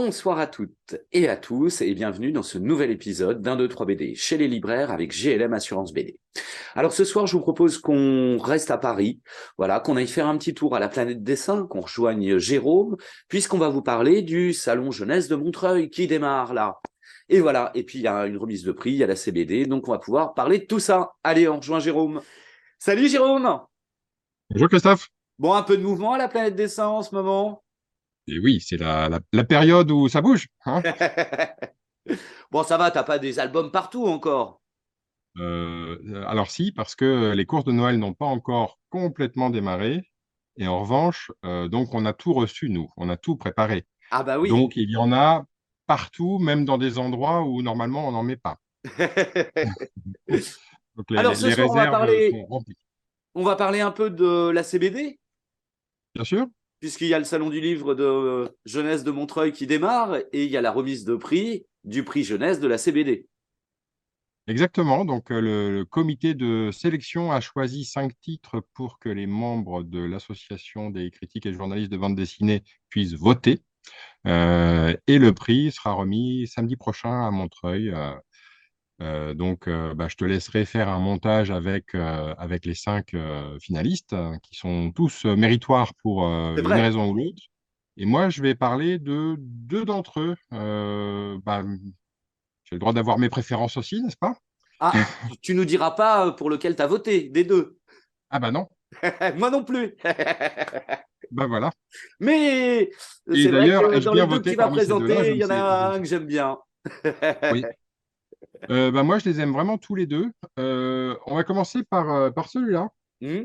Bonsoir à toutes et à tous et bienvenue dans ce nouvel épisode d'un 2 3 BD chez les libraires avec GLM Assurance BD. Alors ce soir, je vous propose qu'on reste à Paris, voilà, qu'on aille faire un petit tour à la Planète Dessin, qu'on rejoigne Jérôme, puisqu'on va vous parler du Salon Jeunesse de Montreuil qui démarre là. Et voilà, et puis il y a une remise de prix, il y a la CBD, donc on va pouvoir parler de tout ça. Allez, on rejoint Jérôme. Salut Jérôme! Bonjour Christophe. Bon, un peu de mouvement à la Planète Dessin en ce moment? Et oui, c'est la période où ça bouge, hein. Bon, ça va, t'as pas des albums partout encore. Alors si, parce que les courses de Noël n'ont pas encore complètement démarré. Et en revanche, donc on a tout reçu, nous, on a tout préparé. Ah bah oui. Donc il y en a partout, même dans des endroits où normalement on n'en met pas. Donc les, Alors les- ce les soir, réserves sont remplies. on va parler un peu de la CBD, Bien sûr, puisqu'il y a le salon du livre de jeunesse de Montreuil qui démarre et il y a la remise de prix du prix jeunesse de la CBD. exactement. Donc le comité de sélection a choisi 5 titres pour que les membres de l'association des critiques et journalistes de bande dessinée puissent voter. Et le prix sera remis samedi prochain à Montreuil. Donc, je te laisserai faire un montage avec les 5 finalistes, qui sont tous méritoires pour C'est une vrai. raison ou l'autre. Et moi, je vais parler de 2 d'entre eux. J'ai le droit d'avoir mes préférences aussi, n'est-ce pas? Ah, tu nous diras pas pour lequel tu as voté, des deux. Ah bah non. Moi non plus. Bah voilà. Mais Et c'est vrai d'ailleurs, que ai-je dans les bien deux que voté tu vas parmi ces deux-là? présenter, il y en a un que j'aime bien. Oui. Moi, je les aime vraiment tous les deux. On va commencer par celui-là. Hmm.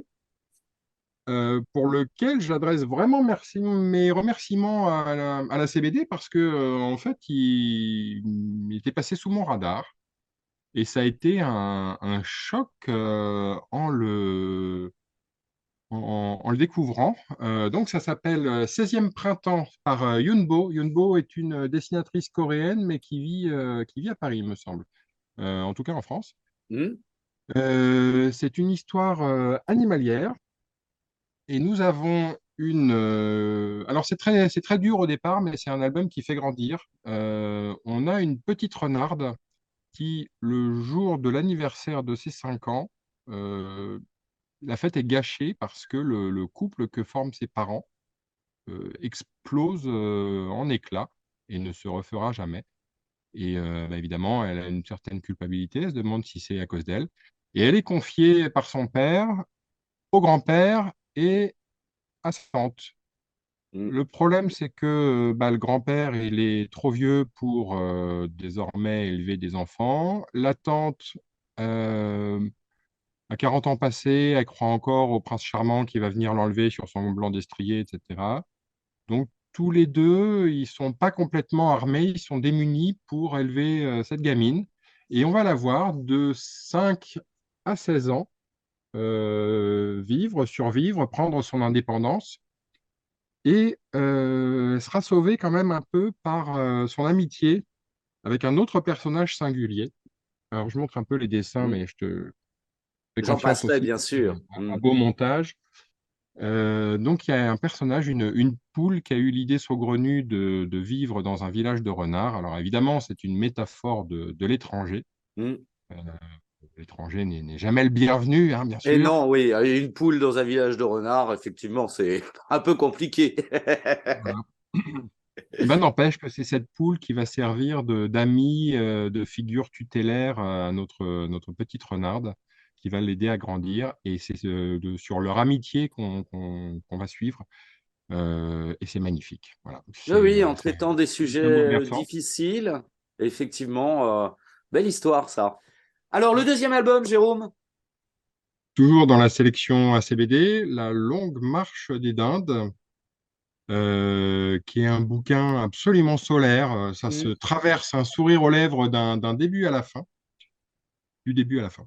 Pour lequel j'adresse vraiment mes remerciements à la CBD parce que en fait, il était passé sous mon radar et ça a été un choc en le découvrant. Donc, ça s'appelle 16e printemps par Yunbo. Yunbo est une dessinatrice coréenne, mais qui vit à Paris, il me semble. En tout cas en France. Hmm. C'est une histoire animalière. Et nous avons alors, c'est très dur au départ, mais c'est un album qui fait grandir. On a une petite renarde qui, le jour de l'anniversaire de ses 5 ans, euh, la fête est gâchée parce que le couple que forment ses parents explose en éclats et ne se refera jamais. Et évidemment, elle a une certaine culpabilité. Elle se demande si c'est à cause d'elle. Et elle est confiée par son père au grand-père et à sa tante. Hmm. Le problème, c'est que le grand-père, il est trop vieux pour désormais élever des enfants. La tante euh, a 40 ans passés, elle croit encore au prince charmant qui va venir l'enlever sur son blanc destrier, etc. Donc, tous les deux, ils sont pas complètement armés, ils sont démunis pour élever cette gamine. Et on va la voir de 5 à 16 ans, vivre, survivre, prendre son indépendance. Et elle sera sauvée quand même un peu par son amitié avec un autre personnage singulier. Alors, je montre un peu les dessins, Hmm. mais je te fais J'en confiance passerai, aussi bien pour faire sûr. un Hmm. beau montage. Donc, il y a un personnage, une poule qui a eu l'idée saugrenue de vivre dans un village de renards. Alors, évidemment, c'est une métaphore de l'étranger. Hmm. Euh, L'étranger n'est jamais le bienvenu, hein, bien Et sûr. non, oui, une poule dans un village de renards, effectivement, c'est un peu compliqué. Voilà. Eh ben, n'empêche que c'est cette poule qui va servir d'ami, de figure tutélaire à notre petite renarde, qui va l'aider à grandir. Et c'est sur leur amitié qu'on va suivre. Et c'est magnifique. Voilà. Oui, oui, en traitant des C'est sujets extrêmement bouleversant. difficiles, effectivement, belle histoire, ça. Alors, le deuxième album, Jérôme? Toujours dans la sélection ACBD, La longue marche des dindes, qui est un bouquin absolument solaire. Ça se Hmm. traverse un sourire aux lèvres d'un début à la fin, du début à la fin.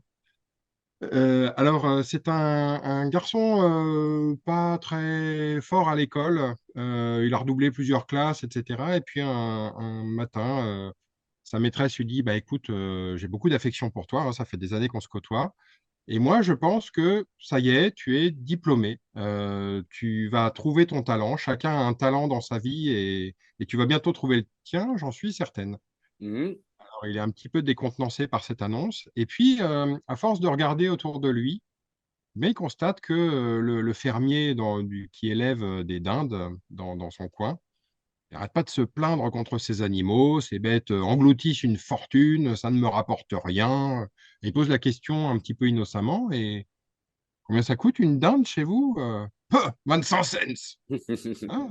Alors, c'est un garçon pas très fort à l'école. Il a redoublé plusieurs classes, etc. Et puis un matin, sa maîtresse lui dit, bah, écoute, j'ai beaucoup d'affection pour toi, hein, ça fait des années qu'on se côtoie. Et moi, je pense que ça y est, tu es diplômé. Tu vas trouver ton talent. Chacun a un talent dans sa vie et tu vas bientôt trouver le tien, j'en suis certaine. Mhm. Alors, il est un petit peu décontenancé par cette annonce. Et puis, à force de regarder autour de lui, mais il constate que le fermier qui élève des dindes dans son coin, il n'arrête pas de se plaindre contre ces animaux. Ces bêtes engloutissent une fortune, ça ne me rapporte rien. Et il pose la question un petit peu innocemment. Et combien ça coûte une dinde chez vous? 25 cents. Ah.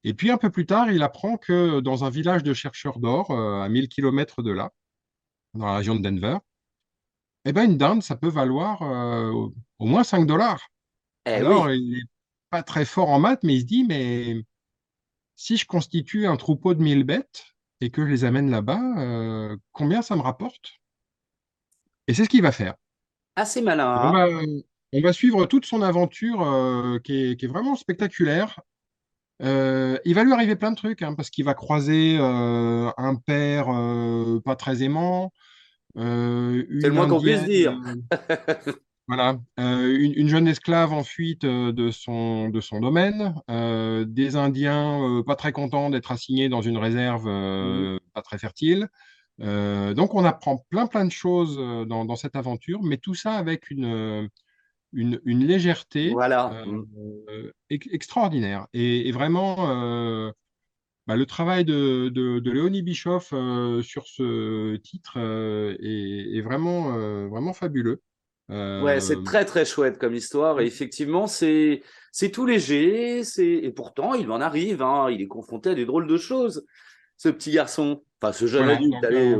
Et puis un peu plus tard, il apprend que dans un village de chercheurs d'or, à 1000 kilomètres de là, dans la région de Denver, eh ben, une dinde, ça peut valoir au moins 5 dollars. Eh Alors, oui, il n'est pas très fort en maths, mais il se dit, mais si je constitue un troupeau de 1000 bêtes et que je les amène là-bas, combien ça me rapporte? Et c'est ce qu'il va faire. assez malin, Et hein. on va suivre toute son aventure qui est vraiment spectaculaire. Il va lui arriver plein de trucs, hein, parce qu'il va croiser un père pas très aimant, C'est le une moins qu'on puisse indienne, dire. voilà, une jeune esclave en fuite de son domaine, des Indiens pas très contents d'être assignés dans une réserve Mhm. pas très fertile. Donc on apprend plein de choses dans cette aventure, mais tout ça avec une légèreté Voilà. Mhm. extraordinaire. Et vraiment, bah, le travail de Léonie Bischoff sur ce titre est vraiment, vraiment fabuleux. Ouais, c'est Euh, très très chouette comme histoire. Et effectivement, c'est tout léger. Et pourtant, il en arrive, hein. Il est confronté à des drôles de choses, ce petit garçon. Enfin, ce jeune voilà, adulte. donc Allez.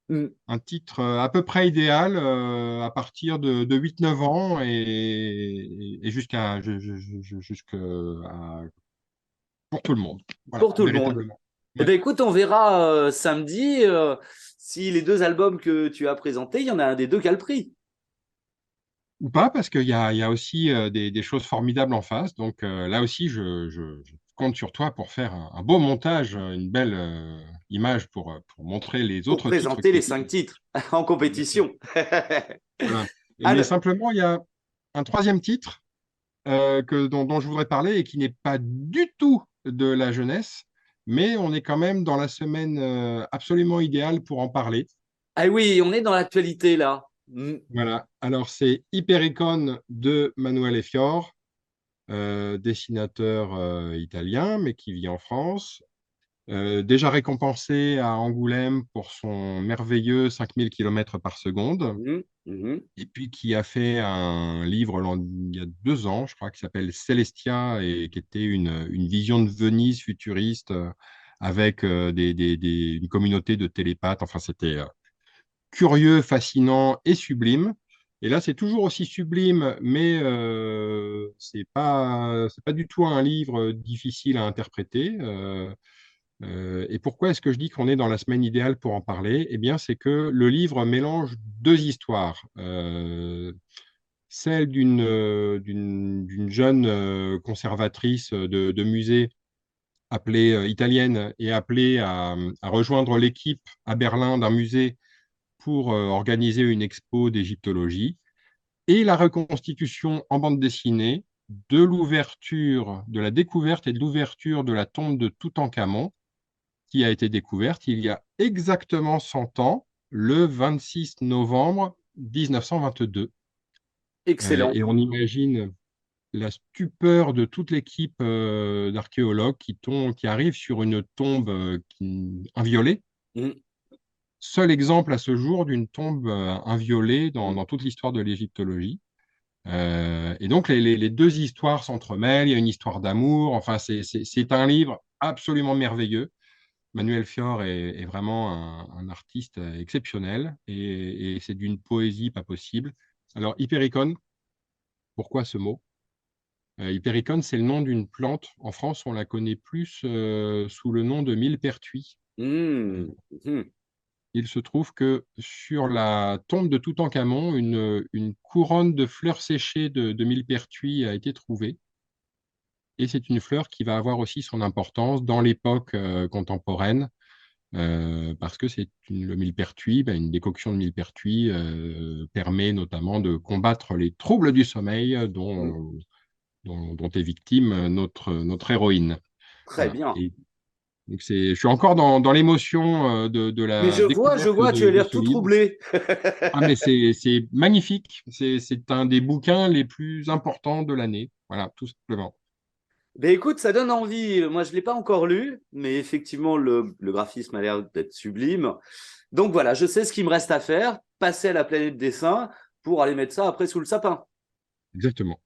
Mm. un titre à peu près idéal à partir de 8-9 ans et pour tout le monde. Voilà, Pour tout le monde. véritablement. Eh Ouais. bien, écoute, on verra samedi si les deux albums que tu as présentés, il y en a un des deux qui a le prix. Ou pas, parce qu'il y a aussi des choses formidables en face. Donc là aussi, je compte sur toi pour faire un beau montage, une belle image pour montrer les Pour autres titres présenter qui les existent. 5 titres en compétition. Voilà. Mais Alors, simplement, il y a un troisième titre dont je voudrais parler et qui n'est pas du tout de la jeunesse, mais on est quand même dans la semaine absolument idéale pour en parler. ah oui, on est dans l'actualité là. Mm. Voilà. Alors, c'est Hypericon de Manuel Effior, dessinateur italien, mais qui vit en France. Déjà récompensé à Angoulême pour son merveilleux 5000 kilomètres par seconde, Mhm, mhm. et puis qui a fait un livre il y a 2 ans, je crois, qui s'appelle Celestia, et qui était une vision de Venise futuriste avec une communauté de télépathes. Enfin, c'était curieux, fascinant et sublime. Et là, c'est toujours aussi sublime, mais c'est pas du tout un livre difficile à interpréter. Et pourquoi est-ce que je dis qu'on est dans la semaine idéale pour en parler? Eh bien, c'est que le livre mélange deux histoires. Celle d'une jeune conservatrice de musée appelée italienne et appelée à rejoindre l'équipe à Berlin d'un musée pour organiser une expo d'égyptologie, et la reconstitution en bande dessinée de la découverte et de l'ouverture de la tombe de Toutankhamon, qui a été découverte il y a exactement 100 ans, le 26 novembre 1922. Excellent. Et on imagine la stupeur de toute l'équipe d'archéologues qui arrivent sur une tombe inviolée. Mm. Seul exemple à ce jour d'une tombe inviolée Mm. dans toute l'histoire de l'égyptologie. Et donc les deux histoires s'entremêlent, il y a une histoire d'amour, enfin c'est un livre absolument merveilleux. Manuel Fior est vraiment un artiste exceptionnel et c'est d'une poésie pas possible. Alors Hypericon, pourquoi ce mot? Hypericon, c'est le nom d'une plante. En France, on la connaît plus sous le nom de millepertuis. Euh, Mm. Mhm. Il se trouve que sur la tombe de Toutankhamon, une couronne de fleurs séchées de millepertuis a été trouvée. Et c'est une fleur qui va avoir aussi son importance dans l'époque contemporaine. parce que le millepertuis, ben, une décoction de millepertuis permet notamment de combattre les troubles du sommeil Mm. dont est victime notre héroïne. Très Voilà. bien. Et donc je suis encore dans l'émotion de Mais la je découverte vois, tu as de l'air ce tout livre. troublé. Ah, mais c'est magnifique. C'est un des bouquins les plus importants de l'année. Voilà, tout simplement. Ben écoute, ça donne envie. Moi, je ne l'ai pas encore lu, mais effectivement, le graphisme a l'air d'être sublime. Donc voilà, je sais ce qu'il me reste à faire, passer à la planète dessin pour aller mettre ça après sous le sapin. Exactement.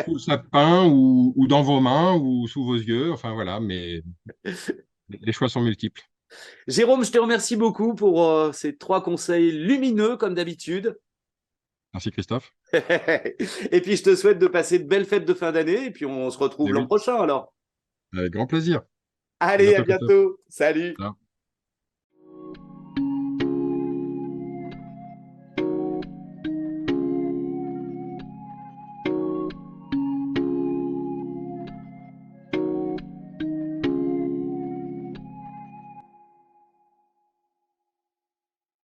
Sous le sapin ou dans vos mains ou sous vos yeux. Enfin, voilà, mais les choix sont multiples. Jérôme, je te remercie beaucoup pour ces 3 conseils lumineux comme d'habitude. Merci, Christophe. Et puis je te souhaite de passer de belles fêtes de fin d'année et puis on se retrouve Eh l'an oui, prochain alors. avec grand plaisir. À Allez, à bientôt, Christophe. bientôt. Salut. Ciao.